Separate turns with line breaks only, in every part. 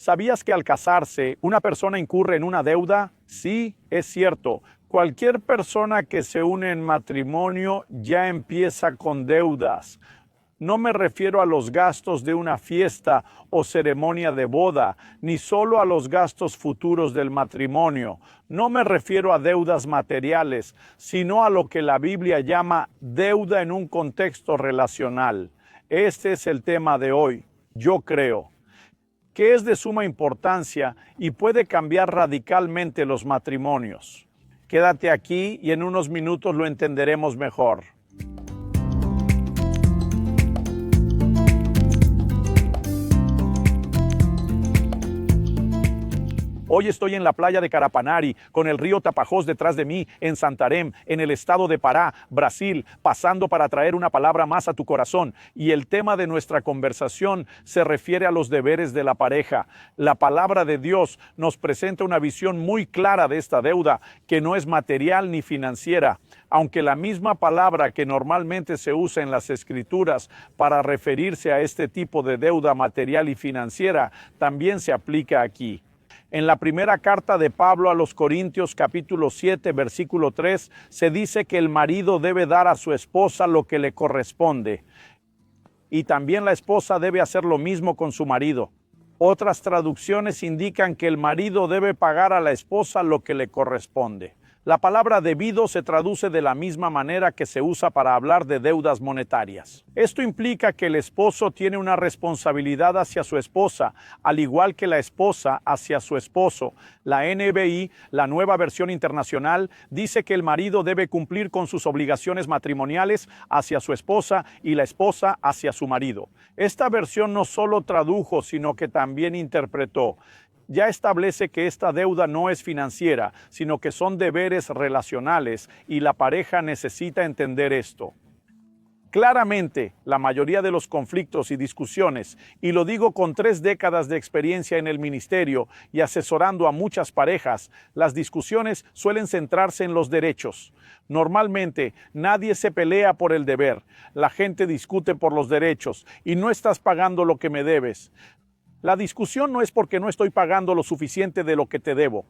¿Sabías que al casarse una persona incurre en una deuda? Sí, es cierto. Cualquier persona que se une en matrimonio ya empieza con deudas. No me refiero a los gastos de una fiesta o ceremonia de boda, ni solo a los gastos futuros del matrimonio. No me refiero a deudas materiales, sino a lo que la Biblia llama deuda en un contexto relacional. Este es el tema de hoy, yo creo, que es de suma importancia y puede cambiar radicalmente los matrimonios. Quédate aquí y en unos minutos lo entenderemos mejor. Hoy estoy en la playa de Carapanari, con el río Tapajós detrás de mí, en Santarém, en el estado de Pará, Brasil, pasando para traer una palabra más a tu corazón. Y el tema de nuestra conversación se refiere a los deberes de la pareja. La palabra de Dios nos presenta una visión muy clara de esta deuda, que no es material ni financiera. Aunque la misma palabra que normalmente se usa en las Escrituras para referirse a este tipo de deuda material y financiera, también se aplica aquí. En la primera carta de Pablo a los Corintios, capítulo 7, versículo 3, se dice que el marido debe dar a su esposa lo que le corresponde. Y también la esposa debe hacer lo mismo con su marido. Otras traducciones indican que el marido debe pagar a la esposa lo que le corresponde. La palabra debido se traduce de la misma manera que se usa para hablar de deudas monetarias. Esto implica que el esposo tiene una responsabilidad hacia su esposa, al igual que la esposa hacia su esposo. La NBI, la Nueva Versión Internacional, dice que el marido debe cumplir con sus obligaciones matrimoniales hacia su esposa y la esposa hacia su marido. Esta versión no solo tradujo, sino que también interpretó. Ya establece que esta deuda no es financiera, sino que son deberes relacionales y la pareja necesita entender esto. Claramente, la mayoría de los conflictos y discusiones, y lo digo con 3 décadas de experiencia en el ministerio y asesorando a muchas parejas, las discusiones suelen centrarse en los derechos. Normalmente, nadie se pelea por el deber, la gente discute por los derechos y no estás pagando lo que me debes. La discusión no es porque no estoy pagando lo suficiente de lo que te debo.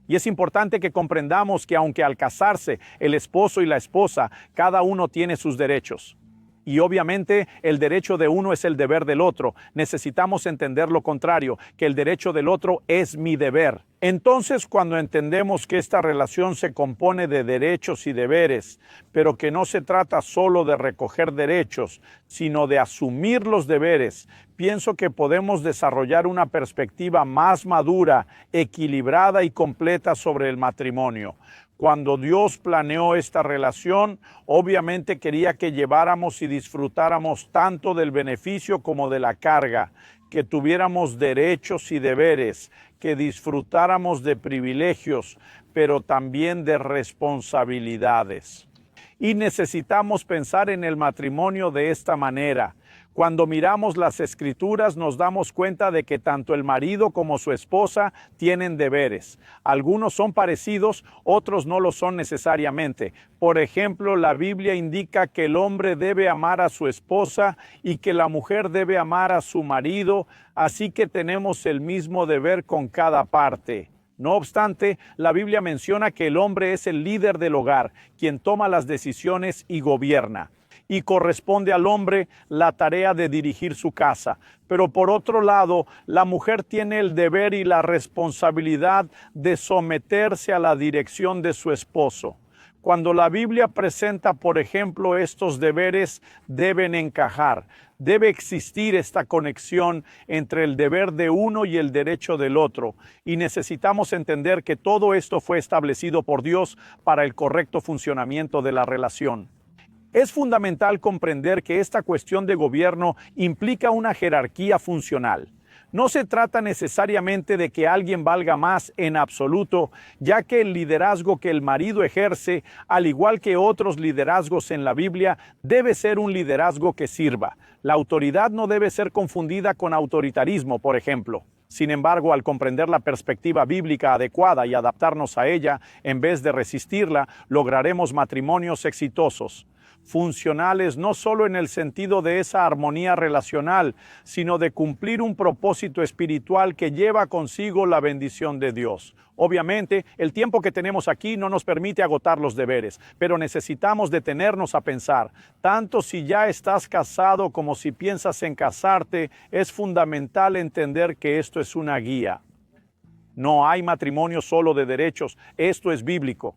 Y es importante que comprendamos que aunque al casarse el esposo y la esposa, cada uno tiene sus derechos. Y obviamente el derecho de uno es el deber del otro. Necesitamos entender lo contrario, que el derecho del otro es mi deber. Entonces, cuando entendemos que esta relación se compone de derechos y deberes, pero que no se trata solo de recoger derechos, sino de asumir los deberes, pienso que podemos desarrollar una perspectiva más madura, equilibrada y completa sobre el matrimonio. Cuando Dios planeó esta relación, obviamente quería que lleváramos y disfrutáramos tanto del beneficio como de la carga, que tuviéramos derechos y deberes, que disfrutáramos de privilegios, pero también de responsabilidades. Y necesitamos pensar en el matrimonio de esta manera. Cuando miramos las Escrituras nos damos cuenta de que tanto el marido como su esposa tienen deberes. Algunos son parecidos, otros no lo son necesariamente. Por ejemplo, la Biblia indica que el hombre debe amar a su esposa y que la mujer debe amar a su marido, así que tenemos el mismo deber con cada parte. No obstante, la Biblia menciona que el hombre es el líder del hogar, quien toma las decisiones y gobierna. Y corresponde al hombre la tarea de dirigir su casa. Pero por otro lado, la mujer tiene el deber y la responsabilidad de someterse a la dirección de su esposo. Cuando la Biblia presenta, por ejemplo, estos deberes, deben encajar. Debe existir esta conexión entre el deber de uno y el derecho del otro. Y necesitamos entender que todo esto fue establecido por Dios para el correcto funcionamiento de la relación. Es fundamental comprender que esta cuestión de gobierno implica una jerarquía funcional. No se trata necesariamente de que alguien valga más en absoluto, ya que el liderazgo que el marido ejerce, al igual que otros liderazgos en la Biblia, debe ser un liderazgo que sirva. La autoridad no debe ser confundida con autoritarismo, por ejemplo. Sin embargo, al comprender la perspectiva bíblica adecuada y adaptarnos a ella, en vez de resistirla, lograremos matrimonios exitosos. funcionales no solo en el sentido de esa armonía relacional, sino de cumplir un propósito espiritual que lleva consigo la bendición de Dios. Obviamente, el tiempo que tenemos aquí no nos permite agotar los deberes, pero necesitamos detenernos a pensar. Tanto si ya estás casado como si piensas en casarte, es fundamental entender que esto es una guía. No hay matrimonio solo de derechos, esto es bíblico.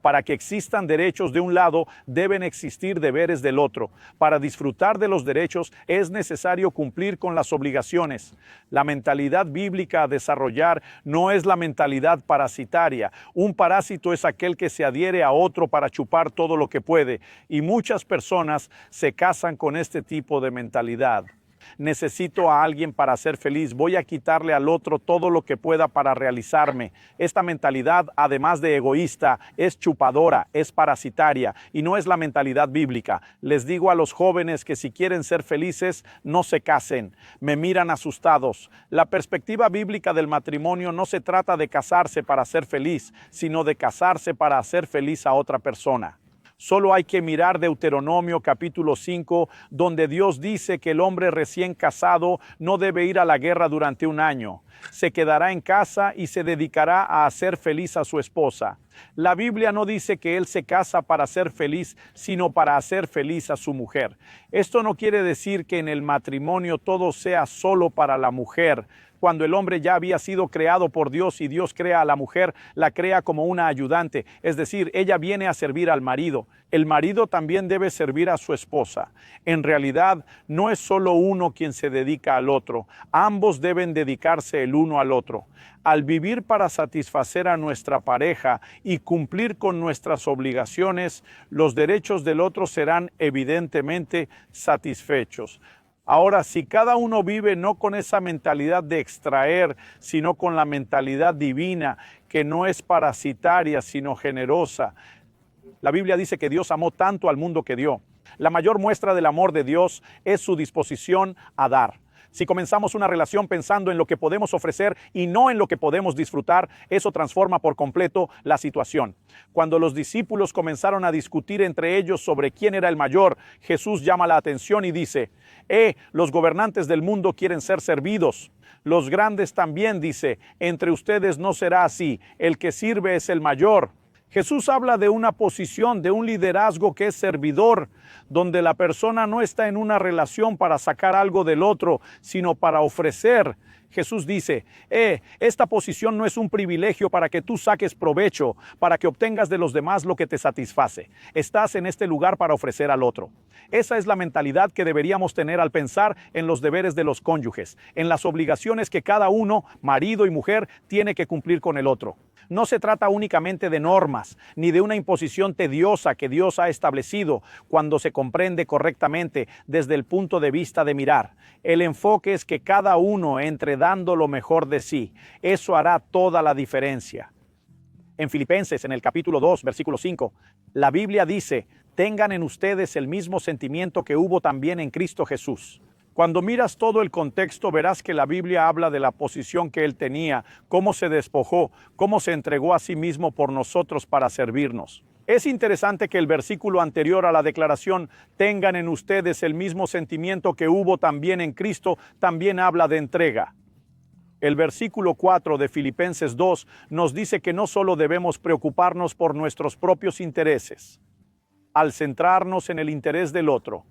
Para que existan derechos de un lado, deben existir deberes del otro. Para disfrutar de los derechos es necesario cumplir con las obligaciones. La mentalidad bíblica a desarrollar no es la mentalidad parasitaria. Un parásito es aquel que se adhiere a otro para chupar todo lo que puede, y muchas personas se casan con este tipo de mentalidad. Necesito a alguien para ser feliz, voy a quitarle al otro todo lo que pueda para realizarme. Esta mentalidad, además de egoísta, es chupadora, es parasitaria y no es la mentalidad bíblica. Les digo a los jóvenes que si quieren ser felices, no se casen. Me miran asustados. La perspectiva bíblica del matrimonio no se trata de casarse para ser feliz, sino de casarse para hacer feliz a otra persona. Solo hay que mirar Deuteronomio capítulo 5, donde Dios dice que el hombre recién casado no debe ir a la guerra durante un año. Se quedará en casa y se dedicará a hacer feliz a su esposa. La Biblia no dice que él se casa para ser feliz, sino para hacer feliz a su mujer. Esto no quiere decir que en el matrimonio todo sea solo para la mujer. Cuando el hombre ya había sido creado por Dios y Dios crea a la mujer, la crea como una ayudante, es decir, ella viene a servir al marido. El marido también debe servir a su esposa. En realidad, no es solo uno quien se dedica al otro, ambos deben dedicarse el uno al otro. Al vivir para satisfacer a nuestra pareja y cumplir con nuestras obligaciones, los derechos del otro serán evidentemente satisfechos. Ahora, si cada uno vive no con esa mentalidad de extraer, sino con la mentalidad divina, que no es parasitaria, sino generosa. La Biblia dice que Dios amó tanto al mundo que dio. La mayor muestra del amor de Dios es su disposición a dar. Si comenzamos una relación pensando en lo que podemos ofrecer y no en lo que podemos disfrutar, eso transforma por completo la situación. Cuando los discípulos comenzaron a discutir entre ellos sobre quién era el mayor, Jesús llama la atención y dice: los gobernantes del mundo quieren ser servidos. Los grandes también, dice, entre ustedes no será así, el que sirve es el mayor. Jesús habla de una posición, de un liderazgo que es servidor, donde la persona no está en una relación para sacar algo del otro, sino para ofrecer. Jesús dice, esta posición no es un privilegio para que tú saques provecho, para que obtengas de los demás lo que te satisface. Estás en este lugar para ofrecer al otro. Esa es la mentalidad que deberíamos tener al pensar en los deberes de los cónyuges, en las obligaciones que cada uno, marido y mujer, tiene que cumplir con el otro. No se trata únicamente de normas, ni de una imposición tediosa que Dios ha establecido cuando se comprende correctamente desde el punto de vista de mirar. El enfoque es que cada uno entre dando lo mejor de sí. Eso hará toda la diferencia. En Filipenses, en el capítulo 2, versículo 5, la Biblia dice: tengan en ustedes el mismo sentimiento que hubo también en Cristo Jesús. Cuando miras todo el contexto, verás que la Biblia habla de la posición que él tenía, cómo se despojó, cómo se entregó a sí mismo por nosotros para servirnos. Es interesante que el versículo anterior a la declaración, tengan en ustedes el mismo sentimiento que hubo también en Cristo, también habla de entrega. El versículo 4 de Filipenses 2 nos dice que no solo debemos preocuparnos por nuestros propios intereses, al centrarnos en el interés del otro,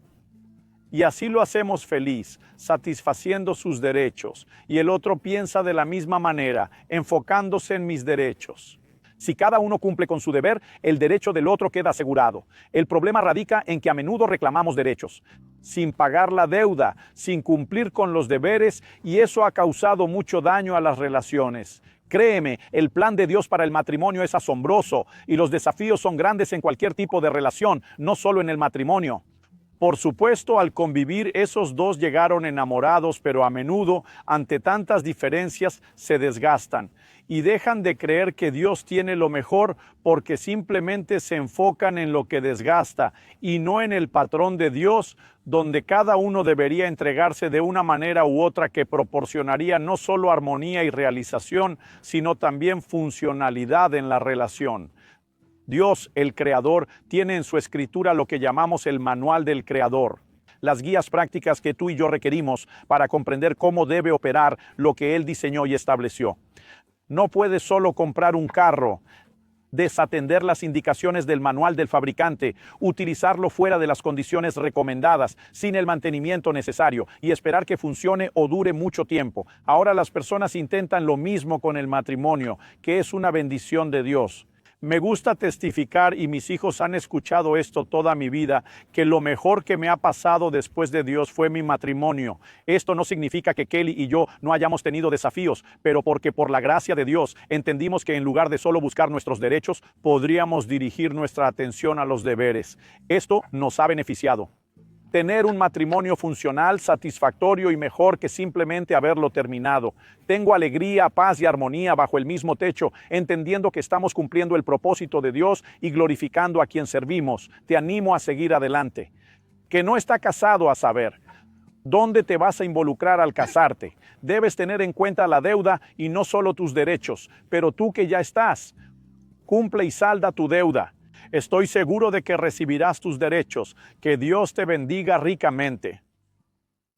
y así lo hacemos feliz, satisfaciendo sus derechos, y el otro piensa de la misma manera, enfocándose en mis derechos. Si cada uno cumple con su deber, el derecho del otro queda asegurado. El problema radica en que a menudo reclamamos derechos, sin pagar la deuda, sin cumplir con los deberes, y eso ha causado mucho daño a las relaciones. Créeme, el plan de Dios para el matrimonio es asombroso, y los desafíos son grandes en cualquier tipo de relación, no solo en el matrimonio. Por supuesto, al convivir, esos dos llegaron enamorados, pero a menudo, ante tantas diferencias, se desgastan y dejan de creer que Dios tiene lo mejor porque simplemente se enfocan en lo que desgasta y no en el patrón de Dios, donde cada uno debería entregarse de una manera u otra que proporcionaría no solo armonía y realización, sino también funcionalidad en la relación. Dios, el Creador, tiene en su escritura lo que llamamos el manual del Creador, las guías prácticas que tú y yo requerimos para comprender cómo debe operar lo que Él diseñó y estableció. No puedes solo comprar un carro, desatender las indicaciones del manual del fabricante, utilizarlo fuera de las condiciones recomendadas, sin el mantenimiento necesario y esperar que funcione o dure mucho tiempo. Ahora las personas intentan lo mismo con el matrimonio, que es una bendición de Dios. Me gusta testificar, y mis hijos han escuchado esto toda mi vida, que lo mejor que me ha pasado después de Dios fue mi matrimonio. Esto no significa que Kelly y yo no hayamos tenido desafíos, pero porque por la gracia de Dios entendimos que en lugar de solo buscar nuestros derechos, podríamos dirigir nuestra atención a los deberes. Esto nos ha beneficiado. Tener un matrimonio funcional, satisfactorio y mejor que simplemente haberlo terminado. Tengo alegría, paz y armonía bajo el mismo techo, entendiendo que estamos cumpliendo el propósito de Dios y glorificando a quien servimos. Te animo a seguir adelante. Que no está casado a saber. ¿Dónde te vas a involucrar al casarte? Debes tener en cuenta la deuda y no solo tus derechos, pero tú que ya estás, cumple y salda tu deuda. Estoy seguro de que recibirás tus derechos. Que Dios te bendiga ricamente.